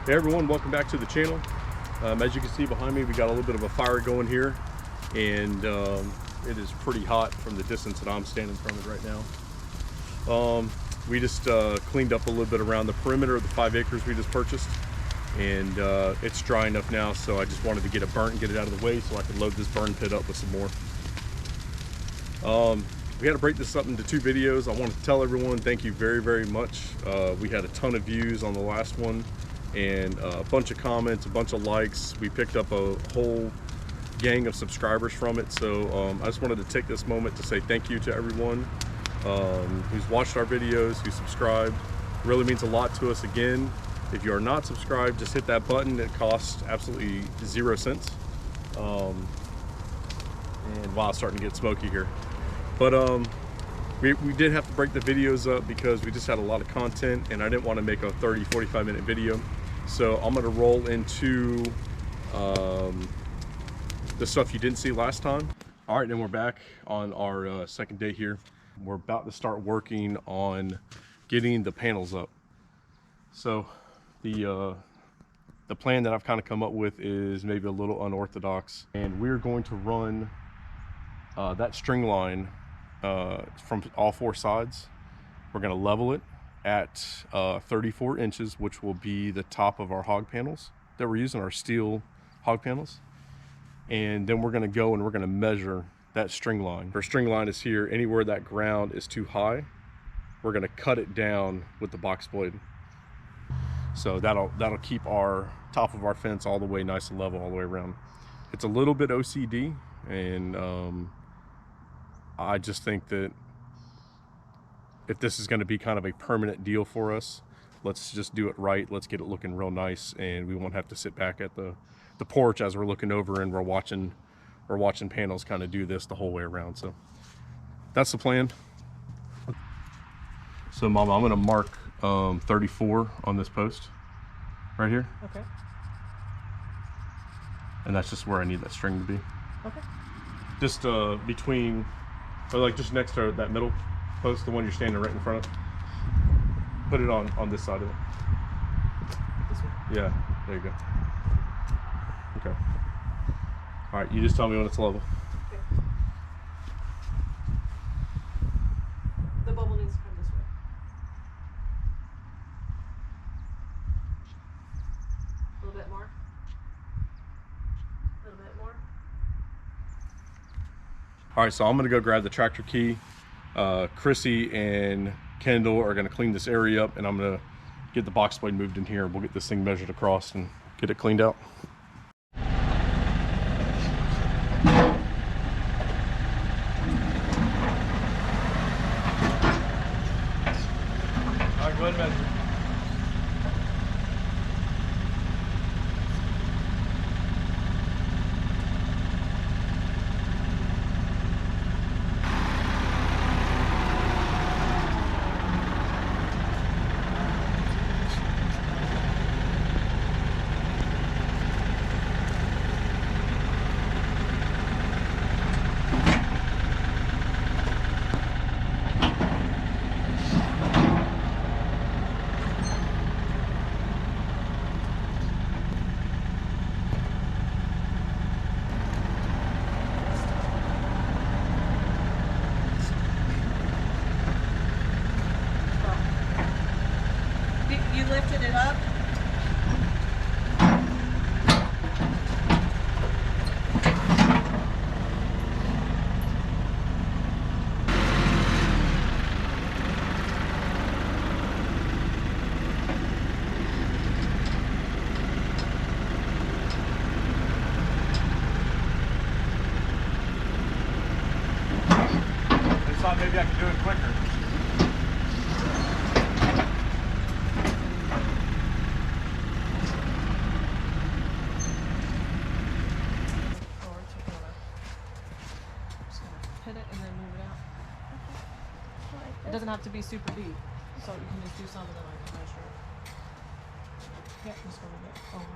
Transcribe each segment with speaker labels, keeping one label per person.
Speaker 1: Hey everyone, welcome back to the channel. As you can see behind me, we got a little bit of a fire going here, and it is pretty hot from the distance that I'm standing from it right now. We just cleaned up a little bit around the perimeter of the 5 acres we just purchased, and it's dry enough now, so I just wanted to get it burnt and get it out of the way so I could load this burn pit up with some more. We had to break this up into 2 videos. I want to tell everyone thank you very, very much. We had a ton of views on the last one, and a bunch of comments, a bunch of likes. We picked up a whole gang of subscribers from it, so I just wanted to take this moment to say thank you to everyone who's watched our videos, who subscribed. It really means a lot to us. Again, if you are not subscribed, just hit that button. It costs absolutely 0 cents. And wow, it's starting to get smoky here, but we did have to break the videos up because we just had a lot of content, and I didn't want to make a 30-45 minute video. So I'm going to roll into the stuff you didn't see last time. All right, then we're back on our second day here. We're about to start working on getting the panels up. So the plan that I've kind of come up with is maybe a little unorthodox, and we're going to run that string line from all 4 sides. We're going to level it at 34 inches, which will be the top of our hog panels that we're using, our steel hog panels. And then we're going to go and we're going to measure that string line. Our string line is here. Anywhere that ground is too high, we're going to cut it down with the box blade. So that'll keep our top of our fence all the way nice and level all the way around. It's a little bit OCD, and I just think that if this is going to be kind of a permanent deal for us, let's just do it right. Let's get it looking real nice, and we won't have to sit back at the porch as we're looking over and we're watching panels kind of do this the whole way around. So that's the plan. So Mama, I'm going to mark 34 on this post right here.
Speaker 2: Okay.
Speaker 1: And that's just where I need that string to be.
Speaker 2: Okay.
Speaker 1: Just between, or like just next to that middle post, the one you're standing right in front of. Put it on this side of it.
Speaker 2: This one?
Speaker 1: Yeah, there you go. Okay. All right, you just tell me when it's level.
Speaker 2: Okay. The bubble needs to come this way. A little bit more. A little bit more.
Speaker 1: All right, so I'm gonna go grab the tractor key. Chrissy and Kendall are gonna clean this area up, and I'm gonna get the box blade moved in here. We'll get this thing measured across and get it cleaned out. All right, go ahead and measure.
Speaker 2: You lifted it up?
Speaker 1: I thought maybe I could do it quicker.
Speaker 2: Hit it and then move it out. It doesn't have to be super deep, so you can just do some and then I can measure it. Yeah, just a little bit over.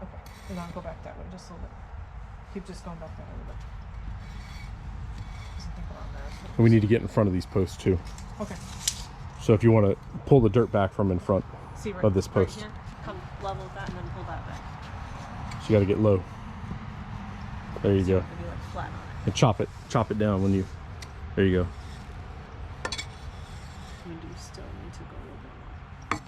Speaker 2: Okay, and I'll go back that way just a little bit. Keep just going back that way a little bit. We need to get in front of these posts too.
Speaker 1: Okay. So if you want to pull the dirt back from in front
Speaker 2: See right,
Speaker 1: of this post,
Speaker 2: right here? Come level with that and then pull that back.
Speaker 1: so you got to get low. There you go.
Speaker 2: Maybe like flat on it.
Speaker 1: And chop it down when you. There you go.
Speaker 2: You do still need to go a little bit more.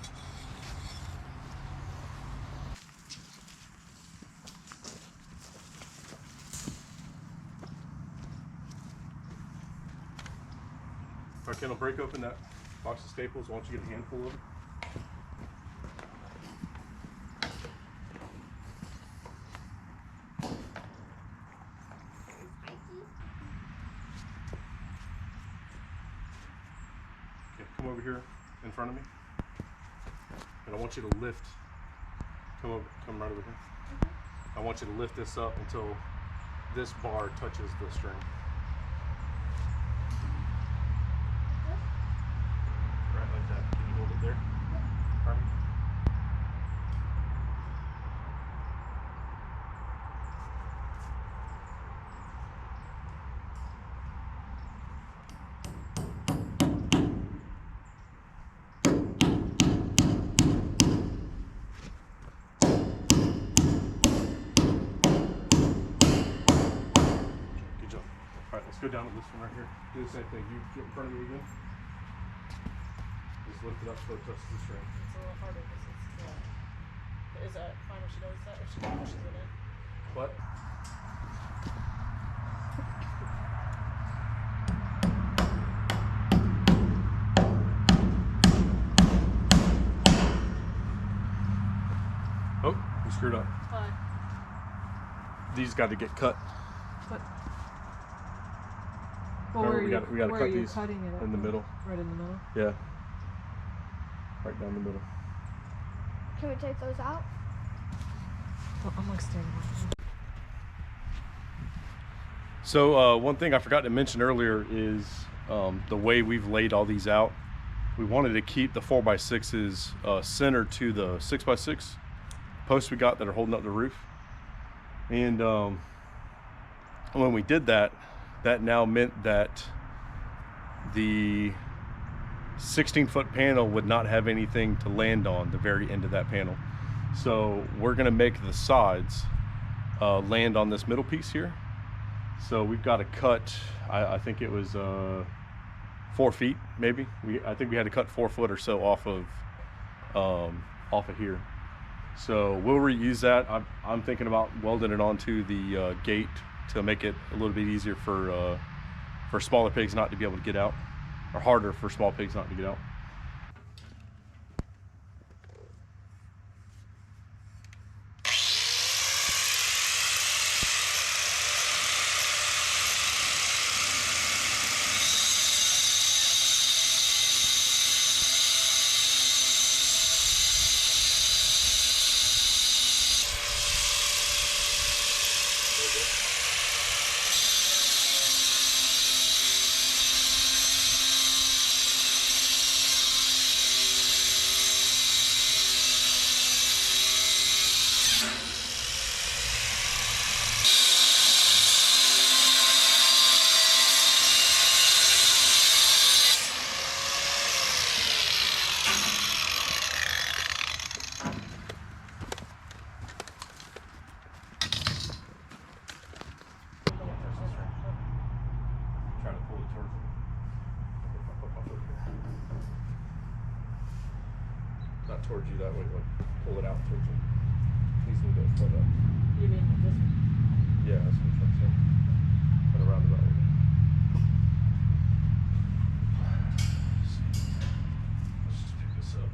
Speaker 1: All right, Ken, I'll break open that box of staples. Why don't you get a handful of it? Okay, come over here in front of me. And I want you to lift. Come right over here. I want you to lift this up until this bar touches the string. Right like that. Can you hold it there? Carmen? Good job. All right, let's go down to this one right here. Do the same thing. You get in front of me again. Just lift it up so it touches the string.
Speaker 2: It's a little harder because it's is that fine if she does that? If she pushes it in?
Speaker 1: What? Oh, you screwed up.
Speaker 2: Fine.
Speaker 1: These got to get cut.
Speaker 2: But
Speaker 1: Remember, we got to
Speaker 2: where
Speaker 1: cut
Speaker 2: are you
Speaker 1: these
Speaker 2: cutting it at?
Speaker 1: in the middle.
Speaker 2: Right in the middle.
Speaker 1: Yeah. Right down the middle.
Speaker 3: Can we take those out?
Speaker 2: Oh, I'm like standing on it.
Speaker 1: So one thing I forgot to mention earlier is the way we've laid all these out. We wanted to keep the 4x6s centered to the 6x6 posts we got that are holding up the roof. And when we did that, that now meant that the 16-foot panel would not have anything to land on the very end of that panel. So we're gonna make the sides land on this middle piece here. So we've got to cut, I think it was 4 feet maybe. I think we had to cut 4 foot or so off of here. So we'll reuse that. I'm thinking about welding it onto the gate to make it a little bit easier for smaller pigs not to be able to get out, or harder for small pigs not to get out. Try to pull it towards him. Not towards you, that way, like pull it out towards him. He's a little bit further up.
Speaker 2: You mean this one?
Speaker 1: Yeah, that's what I'm trying to say. Kind of roundabout way. Let's just pick this up.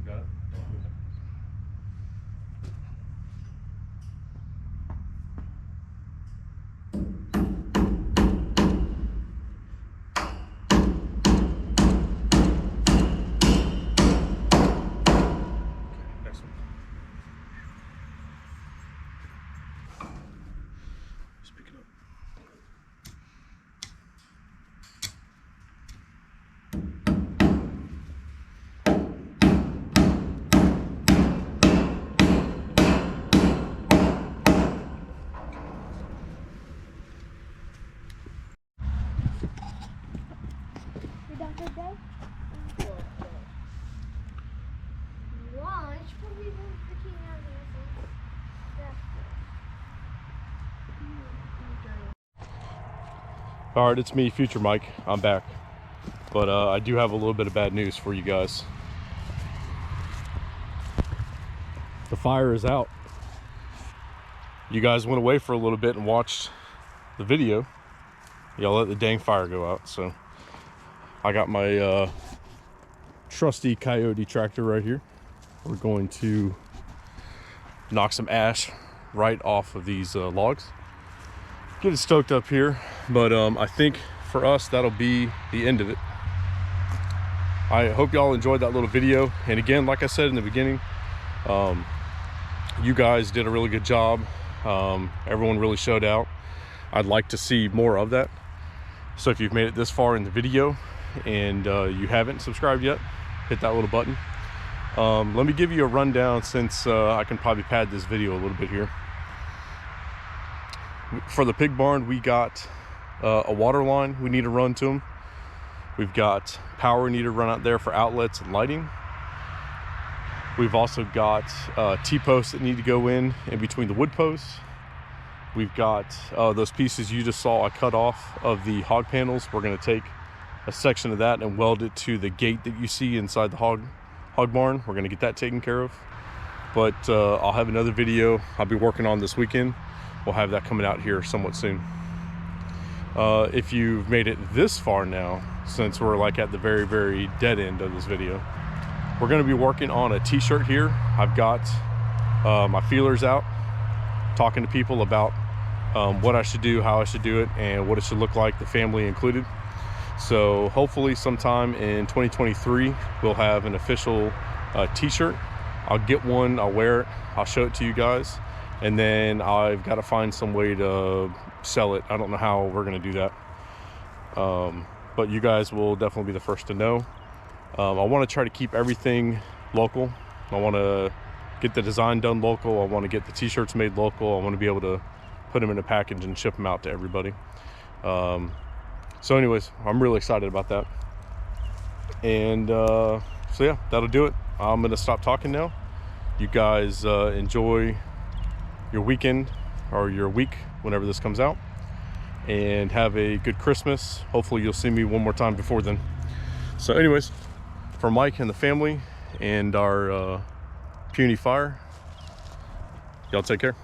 Speaker 1: Got it? All right, it's me, Future Mike. I'm back. But I do have a little bit of bad news for you guys. The fire is out. You guys went away for a little bit and watched the video. Y'all let the dang fire go out. So I got my trusty Coyote tractor right here. We're going to knock some ash right off of these logs. Get it stoked up here, but I think for us that'll be the end of it. I hope y'all enjoyed that little video, and again, like I said in the beginning, you guys did a really good job. Everyone really showed out. I'd like to see more of that. So if you've made it this far in the video and you haven't subscribed yet, hit that little button. Let me give you a rundown, since I can probably pad this video a little bit here. For the pig barn, we got a water line we need to run to them. We've got power we need to run out there for outlets and lighting. We've also got T-posts that need to go in between the wood posts. We've got those pieces you just saw I cut off of the hog panels. We're going to take a section of that and weld it to the gate that you see inside the hog barn. We're going to get that taken care of. But I'll have another video I'll be working on this weekend. We'll have that coming out here somewhat soon. If you've made it this far now, since we're like at the very, very dead end of this video, we're going to be working on a t-shirt here. I've got my feelers out, talking to people about what I should do, how I should do it, and what it should look like, the family included. So hopefully sometime in 2023 we'll have an official t-shirt. I'll get one, I'll wear it, I'll show it to you guys, and then I've got to find some way to sell it. I don't know how we're going to do that, but you guys will definitely be the first to know. I want to try to keep everything local. I want to get the design done local. I want to get the t-shirts made local. I want to be able to put them in a package and ship them out to everybody. So anyways, I'm really excited about that. And so yeah, that'll do it. I'm going to stop talking now. You guys enjoy your weekend or your week whenever this comes out, and have a good Christmas. Hopefully you'll see me one more time before then. So anyways, for Mike and the family and our puny fire, y'all take care.